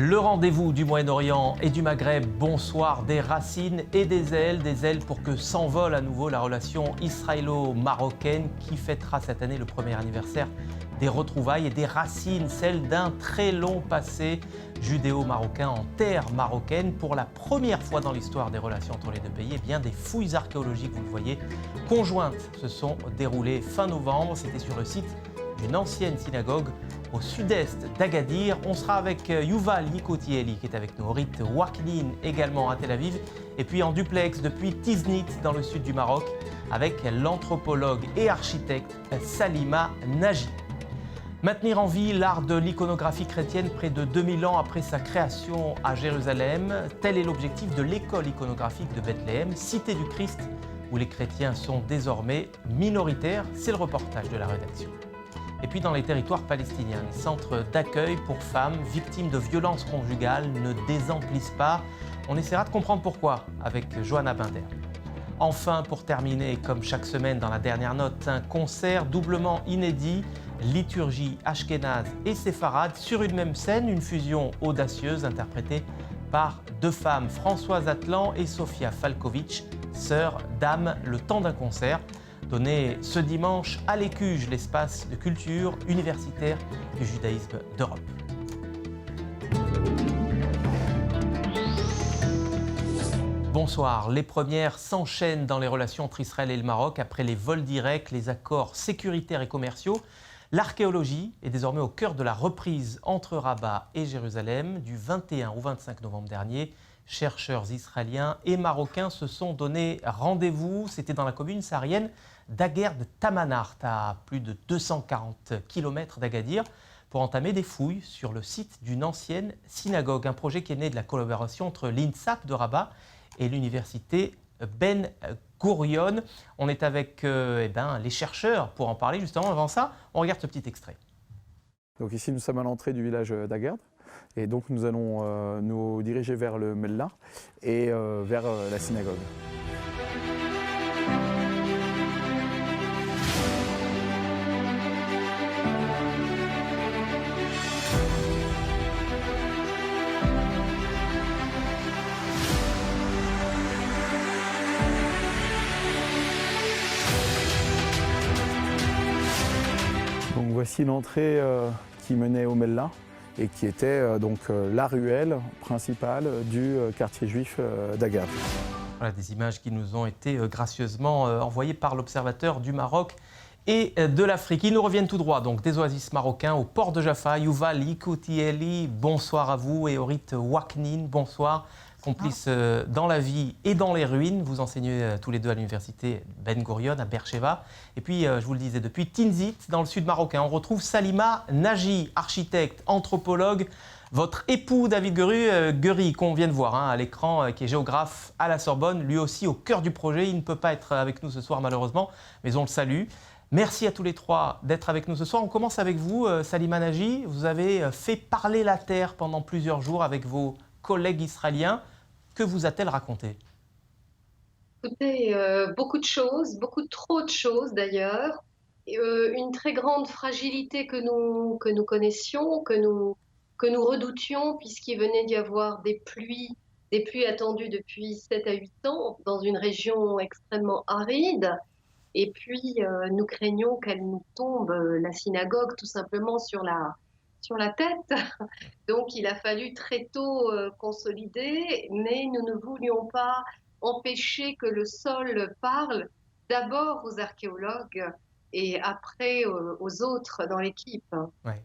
Le rendez-vous du Moyen-Orient et du Maghreb, bonsoir, des racines et des ailes pour que s'envole à nouveau la relation israélo-marocaine qui fêtera cette année le premier anniversaire des retrouvailles et des racines, celle d'un très long passé judéo-marocain en terre marocaine. Pour la première fois dans l'histoire des relations entre les deux pays, eh bien, des fouilles archéologiques, vous le voyez, conjointes se sont déroulées fin novembre. C'était sur le site d'une ancienne synagogue au sud-est d'Agadir. On sera avec Yuval Yikotieli qui est avec nous, Orit Waknin également à Tel Aviv, et puis en duplex depuis Tiznit dans le sud du Maroc avec l'anthropologue et architecte Salima Nagy. Maintenir en vie l'art de l'iconographie chrétienne près de 2000 ans après sa création à Jérusalem, tel est l'objectif de l'école iconographique de Bethléem, cité du Christ, où les chrétiens sont désormais minoritaires. C'est le reportage de la rédaction. Et puis dans les territoires palestiniens, les centres d'accueil pour femmes victimes de violences conjugales ne désemplissent pas. On essaiera de comprendre pourquoi avec Johanna Binder. Enfin, pour terminer, comme chaque semaine dans la dernière note, un concert doublement inédit, liturgie ashkénaze et séfarade sur une même scène, une fusion audacieuse interprétée par deux femmes, Françoise Atlan et Sofia Falkovitch, sœurs, dames, le temps d'un concert donné ce dimanche à l'Écuge, l'espace de culture universitaire du judaïsme d'Europe. Bonsoir. Les premières s'enchaînent dans les relations entre Israël et le Maroc après les vols directs, les accords sécuritaires et commerciaux. L'archéologie est désormais au cœur de la reprise entre Rabat et Jérusalem. Du 21 au 25 novembre dernier, chercheurs israéliens et marocains se sont donné rendez-vous. C'était dans la commune saharienne d'Aguer de Tamanart, à plus de 240 km d'Agadir, pour entamer des fouilles sur le site d'une ancienne synagogue. Un projet qui est né de la collaboration entre l'INSAP de Rabat et l'université Ben Gurion. On est avec les chercheurs pour en parler. Justement, avant ça, on regarde ce petit extrait. Donc ici, nous sommes à l'entrée du village d'Aguer. Et donc nous allons nous diriger vers le Mellah et vers la synagogue. Donc voici l'entrée qui menait au Mellah et qui était la ruelle principale du quartier juif d'Aguer. Voilà des images qui nous ont été gracieusement envoyées par l'Observateur du Maroc et de l'Afrique. Ils nous reviennent tout droit donc des oasis marocains au port de Jaffa. Yuval Yikotieli, bonsoir à vous, et Orit Waknin, bonsoir. Complices dans la vie et dans les ruines. Vous enseignez tous les deux à l'université Ben Gurion à Beersheva. Et puis, je vous le disais, depuis Tinzit, dans le sud marocain, on retrouve Salima Nagy, architecte, anthropologue. Votre époux David Gury, qu'on vient de voir à l'écran, qui est géographe à la Sorbonne, lui aussi au cœur du projet. Il ne peut pas être avec nous ce soir malheureusement, mais on le salue. Merci à tous les trois d'être avec nous ce soir. On commence avec vous, Salima Nagy. Vous avez fait parler la terre pendant plusieurs jours avec vos collègues israéliens. Que vous a-t-elle raconté? Écoutez, beaucoup de choses, beaucoup trop de choses d'ailleurs. Une très grande fragilité que nous connaissions, que nous redoutions, puisqu'il venait d'y avoir des pluies attendues depuis 7 à 8 ans dans une région extrêmement aride. Et puis, nous craignons qu'elle nous tombe, la synagogue, tout simplement sur la tête. Donc, il a fallu très tôt consolider, mais nous ne voulions pas empêcher que le sol parle d'abord aux archéologues et après aux autres dans l'équipe. Ouais.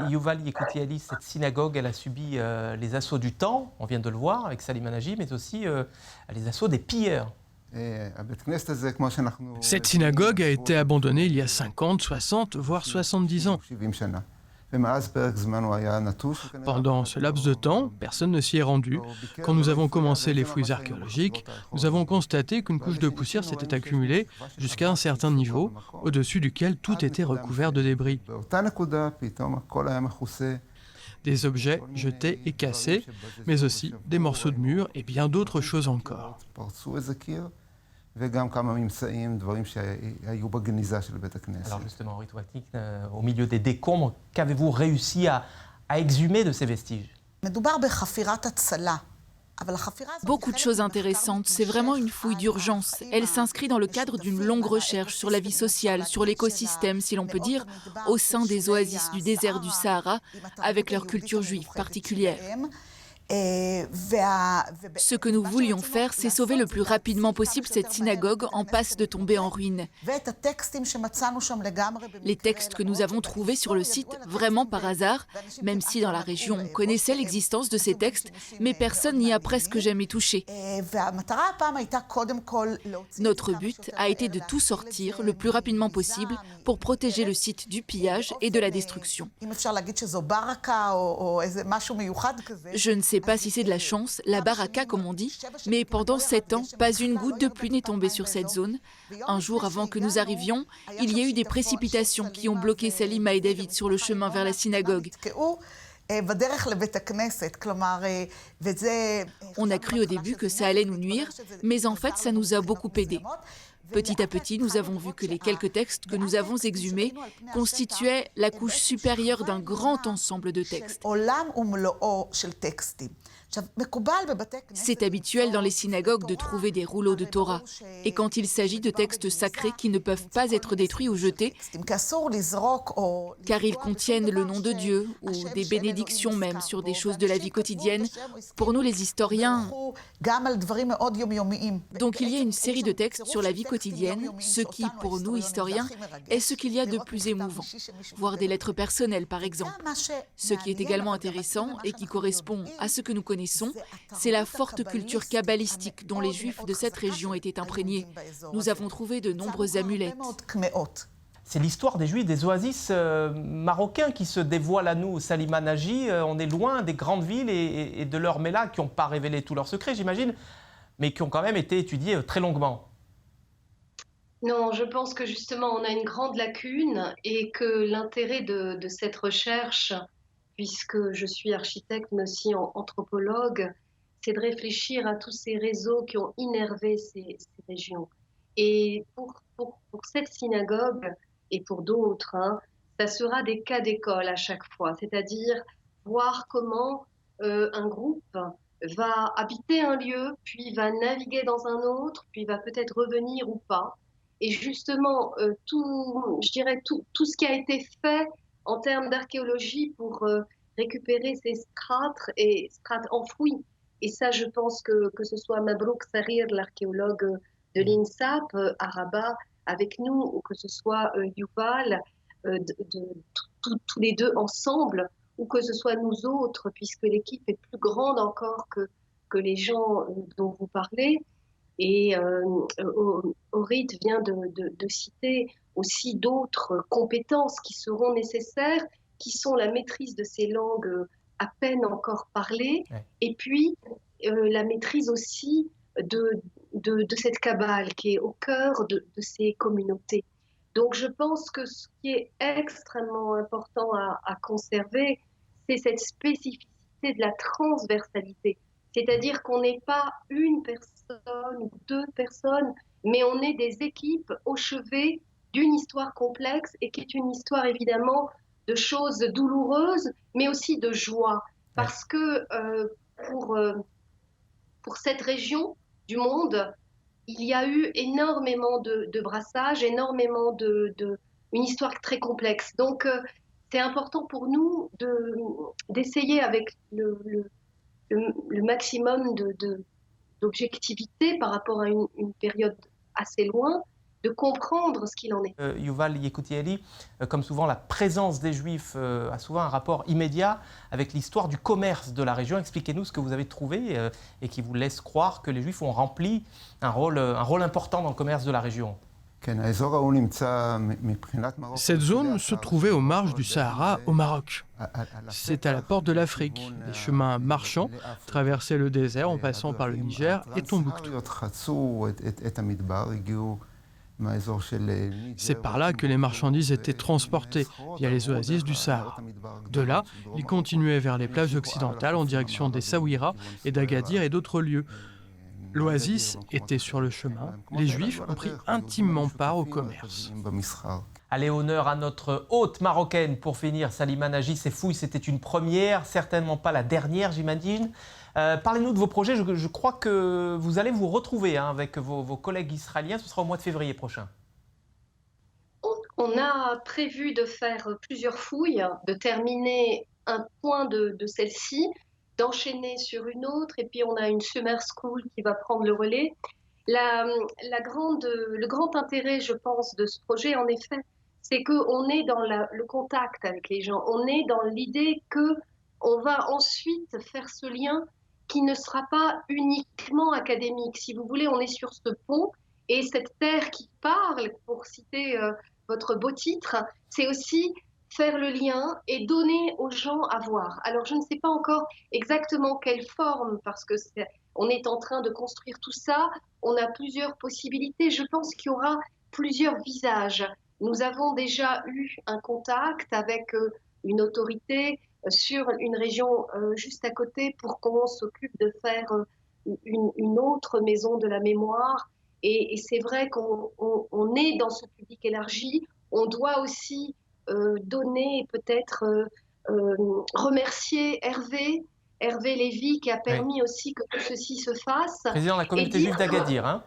Yuval Yikotieli, cette synagogue, elle a subi les assauts du temps, on vient de le voir avec Salima Nagy, mais aussi les assauts des pilleurs. Cette synagogue a été abandonnée il y a 50, 60, voire 70 ans. Pendant ce laps de temps, personne ne s'y est rendu. Quand nous avons commencé les fouilles archéologiques, nous avons constaté qu'une couche de poussière s'était accumulée jusqu'à un certain niveau, au-dessus duquel tout était recouvert de débris. Des objets jetés et cassés, mais aussi des morceaux de murs et bien d'autres choses encore. Alors justement, Orit Waknin, au milieu des décombres, qu'avez-vous réussi à exhumer de ces vestiges? Beaucoup de choses intéressantes, c'est vraiment une fouille d'urgence. Elle s'inscrit dans le cadre d'une longue recherche sur la vie sociale, sur l'écosystème, si l'on peut dire, au sein des oasis du désert du Sahara, avec leur culture juive particulière. Ce que nous voulions faire, c'est sauver le plus rapidement possible cette synagogue en passe de tomber en ruine. Les textes que nous avons trouvés sur le site, vraiment par hasard, même si dans la région on connaissait l'existence de ces textes, mais personne n'y a presque jamais touché. Notre but a été de tout sortir le plus rapidement possible pour protéger le site du pillage et de la destruction. Je ne sais pas si c'est de la chance, la baraka comme on dit, mais pendant 7 ans, pas une goutte de pluie n'est tombée sur cette zone. Un jour avant que nous arrivions, il y a eu des précipitations qui ont bloqué Salima et David sur le chemin vers la synagogue. On a cru au début que ça allait nous nuire, mais en fait, ça nous a beaucoup aidés. Petit à petit, nous avons vu que les quelques textes que nous avons exhumés constituaient la couche supérieure d'un grand ensemble de textes. C'est habituel dans les synagogues de trouver des rouleaux de Torah. Et quand il s'agit de textes sacrés qui ne peuvent pas être détruits ou jetés, car ils contiennent le nom de Dieu ou des bénédictions même sur des choses de la vie quotidienne, pour nous les historiens... Donc il y a une série de textes sur la vie quotidienne, ce qui, pour nous historiens, est ce qu'il y a de plus émouvant, voire des lettres personnelles par exemple. Ce qui est également intéressant et qui correspond à ce que nous connaissons, c'est la forte culture kabbalistique dont les Juifs de cette région étaient imprégnés. Nous avons trouvé de nombreuses amulettes. C'est l'histoire des Juifs des oasis marocains qui se dévoile à nous, Salima Nagy. On est loin des grandes villes et de leurs mélas qui n'ont pas révélé tous leurs secrets, j'imagine, mais qui ont quand même été étudiés très longuement. Non, je pense que justement, on a une grande lacune et que l'intérêt de cette recherche, puisque je suis architecte mais aussi anthropologue, c'est de réfléchir à tous ces réseaux qui ont innervé ces régions. Et pour cette synagogue et pour d'autres, ça sera des cas d'école à chaque fois, c'est-à-dire voir comment un groupe va habiter un lieu, puis va naviguer dans un autre, puis va peut-être revenir ou pas. Et justement, tout ce qui a été fait en termes d'archéologie pour récupérer ces strates enfouies. Et ça, je pense que ce soit Mabrouk Sarir, l'archéologue de l'INSAP à Rabat, avec nous, ou que ce soit Yuval, tous les deux ensemble, ou que ce soit nous autres, puisque l'équipe est plus grande encore que les gens dont vous parlez. Et Orit vient de citer aussi d'autres compétences qui seront nécessaires, qui sont la maîtrise de ces langues à peine encore parlées, et puis la maîtrise aussi de cette Kabbale qui est au cœur de ces communautés. Donc je pense que ce qui est extrêmement important à conserver, c'est cette spécificité de la transversalité. C'est-à-dire qu'on n'est pas une personne ou deux personnes, mais on est des équipes au chevet d'une histoire complexe et qui est une histoire évidemment de choses douloureuses, mais aussi de joie. Parce que pour cette région du monde, il y a eu énormément de brassages, énormément une histoire très complexe. Donc c'est important pour nous d'essayer avec le maximum d'objectivité par rapport à une période assez loin, de comprendre ce qu'il en est. Yuval Yekutieli, comme souvent, la présence des Juifs a souvent un rapport immédiat avec l'histoire du commerce de la région. Expliquez-nous ce que vous avez trouvé et qui vous laisse croire que les Juifs ont rempli un rôle important dans le commerce de la région. Cette zone se trouvait aux marges du Sahara, au Maroc. C'est à la porte de l'Afrique. Des chemins marchands traversaient le désert en passant par le Niger et Tombouctou. C'est par là que les marchandises étaient transportées via les oasis du Sahara. De là, ils continuaient vers les plages occidentales en direction des Saouira et d'Agadir et d'autres lieux. L'oasis était sur le chemin. Les Juifs ont pris intimement part au commerce. Allez, honneur à notre hôte marocaine pour finir. Salima Nagy, ces fouilles, c'était une première, certainement pas la dernière, j'imagine. Parlez-nous de vos projets. Je crois que vous allez vous retrouver avec vos collègues israéliens. Ce sera au mois de février prochain. On a prévu de faire plusieurs fouilles, de terminer un point de celle-ci, d'enchaîner sur une autre, et puis on a une summer school qui va prendre le relais. Le grand intérêt, je pense, de ce projet, en effet, c'est qu'on est dans le contact avec les gens, on est dans l'idée qu'on va ensuite faire ce lien qui ne sera pas uniquement académique. Si vous voulez, on est sur ce pont, et cette terre qui parle, pour citer votre beau titre, c'est aussi faire le lien et donner aux gens à voir. Alors, je ne sais pas encore exactement quelle forme, parce que on est en train de construire tout ça, on a plusieurs possibilités, je pense qu'il y aura plusieurs visages. Nous avons déjà eu un contact avec une autorité sur une région juste à côté pour qu'on s'occupe de faire une autre maison de la mémoire. Et c'est vrai qu'on est dans ce public élargi, on doit aussi donner et peut-être remercier Hervé Lévy qui a permis aussi que tout ceci se fasse. Président de la communauté juive d'Agadir. Hein.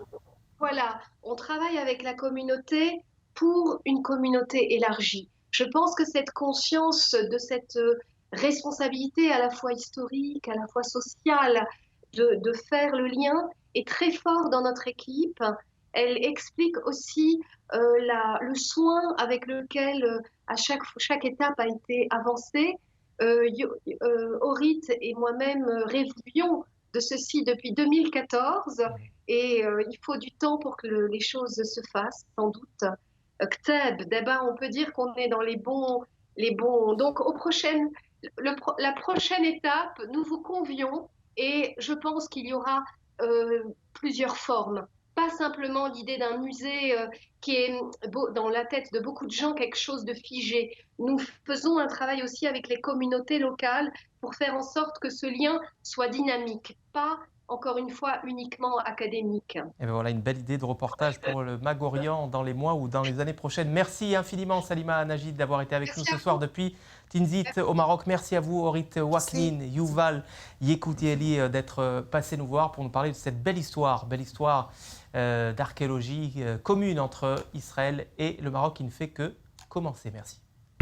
Voilà, on travaille avec la communauté pour une communauté élargie. Je pense que cette conscience de cette responsabilité à la fois historique, à la fois sociale, de faire le lien est très fort dans notre équipe. Elle explique aussi le soin avec lequel à chaque étape a été avancée. Orit et moi-même rêvions de ceci depuis 2014 et il faut du temps pour que les choses se fassent, sans doute. Kteb, d'abord on peut dire qu'on est dans les bons. Donc la prochaine étape, nous vous convions et je pense qu'il y aura plusieurs formes. Pas simplement l'idée d'un musée qui est dans la tête de beaucoup de gens quelque chose de figé. Nous faisons un travail aussi avec les communautés locales pour faire en sorte que ce lien soit dynamique, pas encore une fois uniquement académique. Et bien voilà une belle idée de reportage pour le Mag-Orient dans les mois ou dans les années prochaines. Merci infiniment Salima Nagy d'avoir été avec nous ce soir depuis Tinzit au Maroc. Merci à vous Orit Waknin, Yuval Yekutieli d'être passé nous voir pour nous parler de cette belle histoire d'archéologie commune entre Israël et le Maroc qui ne fait que commencer. Merci.